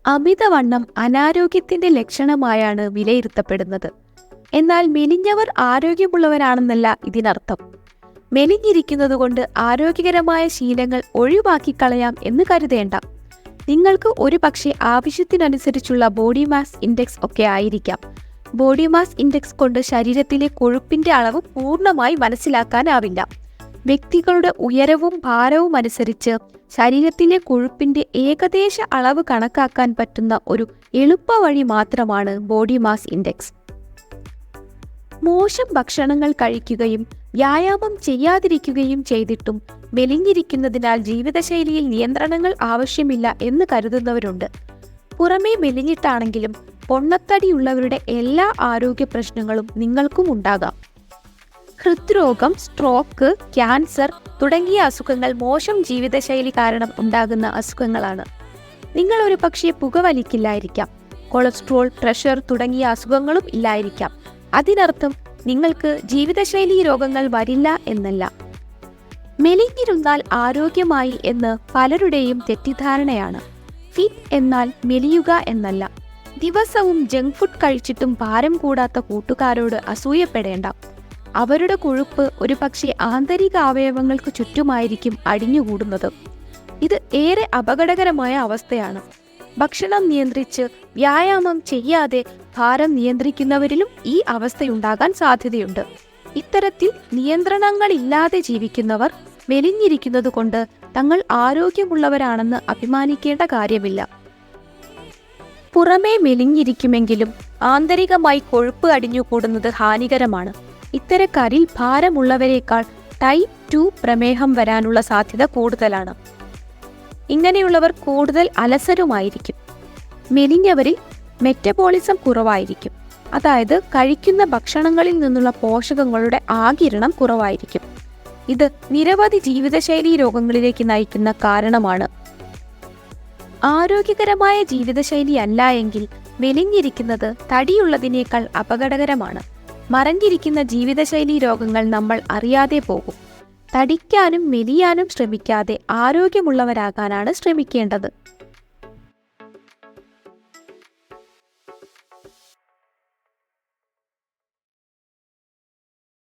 അമിതവണ്ണം അനാരോഗ്യത്തിന്റെ ലക്ഷണമായാണ് വിലയിരുത്തപ്പെടുന്നത്. എന്നാൽ മെലിഞ്ഞവർ ആരോഗ്യമുള്ളവരാണെന്നല്ല ഇതിനർത്ഥം. മെലിഞ്ഞിരിക്കുന്നതുകൊണ്ട് ആരോഗ്യകരമായ ശീലങ്ങൾ ഒഴിവാക്കിക്കളയാം എന്ന് കരുതേണ്ട. നിങ്ങൾക്ക് ഒരുപക്ഷെ ആവശ്യത്തിനനുസരിച്ചുള്ള ബോഡി മാസ് ഇൻഡെക്സ് ഒക്കെ ആയിരിക്കാം. ബോഡി മാസ് ഇൻഡെക്സ് കൊണ്ട് ശരീരത്തിലെ കൊഴുപ്പിന്റെ അളവ് പൂർണ്ണമായി മനസ്സിലാക്കാനാവില്ല. വ്യക്തികളുടെ ഉയരവും ഭാരവും അനുസരിച്ച് ശരീരത്തിലെ കൊഴുപ്പിന്റെ ഏകദേശ അളവ് കണക്കാക്കാൻ പറ്റുന്ന ഒരു എളുപ്പവഴി മാത്രമാണ് ബോഡി മാസ് ഇൻഡെക്സ്. മോശം ഭക്ഷണങ്ങൾ കഴിക്കുകയും വ്യായാമം ചെയ്യാതിരിക്കുകയും ചെയ്തിട്ടും മെലിഞ്ഞിരിക്കുന്നതിനാൽ ജീവിതശൈലിയിൽ നിയന്ത്രണങ്ങൾ ആവശ്യമില്ല എന്ന് കരുതുന്നവരുണ്ട്. പുറമേ മെലിഞ്ഞിട്ടാണെങ്കിലും പൊണ്ണത്തടിയുള്ളവരുടെ എല്ലാ ആരോഗ്യ പ്രശ്നങ്ങളും നിങ്ങൾക്കും ഉണ്ടാകാം. ഹൃദ്രോഗം, സ്ട്രോക്ക്, ക്യാൻസർ തുടങ്ങിയ അസുഖങ്ങൾ മോശം ജീവിതശൈലി കാരണം ഉണ്ടാകുന്ന അസുഖങ്ങളാണ്. നിങ്ങൾ ഒരു പക്ഷേ പുകവലിക്കില്ലായിരിക്കാം. കൊളസ്ട്രോൾ, പ്രഷർ തുടങ്ങിയ അസുഖങ്ങളും ഇല്ലായിരിക്കാം. അതിനർത്ഥം നിങ്ങൾക്ക് ജീവിതശൈലി രോഗങ്ങൾ വരില്ല എന്നല്ല. മെലിഞ്ഞിരുന്നാൽ ആരോഗ്യമായി എന്ന് പലരുടെയും തെറ്റിദ്ധാരണയാണ്. ഫിറ്റ് എന്നാൽ മെലിയുക എന്നല്ല. ദിവസവും ജങ്ക് ഫുഡ് കഴിച്ചിട്ടും ഭാരം കൂടാത്ത കൂട്ടുകാരോട് അസൂയപ്പെടേണ്ട. അവരുടെ കൊഴുപ്പ് ഒരുപക്ഷെ ആന്തരിക അവയവങ്ങൾക്ക് ചുറ്റുമായിരിക്കും അടിഞ്ഞുകൂടുന്നത്. ഇത് ഏറെ അപകടകരമായ അവസ്ഥയാണ്. ഭക്ഷണം നിയന്ത്രിച്ച് വ്യായാമം ചെയ്യാതെ ഭാരം നിയന്ത്രിക്കുന്നവരിലും ഈ അവസ്ഥയുണ്ടാകാൻ സാധ്യതയുണ്ട്. ഇത്തരത്തിൽ നിയന്ത്രണങ്ങളില്ലാതെ ജീവിക്കുന്നവർ മെലിഞ്ഞിരിക്കുന്നത് കൊണ്ട് തങ്ങൾ ആരോഗ്യമുള്ളവരാണെന്ന് അഭിമാനിക്കേണ്ട കാര്യമില്ല. പുറമേ മെലിഞ്ഞിരിക്കുമെങ്കിലും ആന്തരികമായി കൊഴുപ്പ് അടിഞ്ഞുകൂടുന്നത് ഹാനികരമാണ്. ഇത്തരക്കാരിൽ ഭാരമുള്ളവരെക്കാൾ ടൈപ്പ് 2 പ്രമേഹം വരാനുള്ള സാധ്യത കൂടുതലാണ്. ഇങ്ങനെയുള്ളവർ കൂടുതൽ അലസരുമായിരിക്കും. മെലിഞ്ഞവരിൽ മെറ്റബോളിസം കുറവായിരിക്കും. അതായത് കഴിക്കുന്ന ഭക്ഷണങ്ങളിൽ നിന്നുള്ള പോഷകങ്ങളുടെ ആഗിരണം കുറവായിരിക്കും. ഇത് നിരവധി ജീവിതശൈലി രോഗങ്ങളിലേക്ക് നയിക്കുന്ന കാരണമാണ്. ആരോഗ്യകരമായ ജീവിതശൈലി അല്ല എങ്കിൽ മെലിഞ്ഞിരിക്കുന്നത് തടിയുള്ളതിനേക്കാൾ അപകടകരമാണ്. മറഞ്ഞിരിക്കുന്ന ജീവിതശൈലി രോഗങ്ങൾ നമ്മൾ അറിയാതെ പോകും. തടിക്കാനും മെലിയാനും ശ്രമിക്കാതെ ആരോഗ്യമുള്ളവരാകാനാണ് ശ്രമിക്കേണ്ടത്.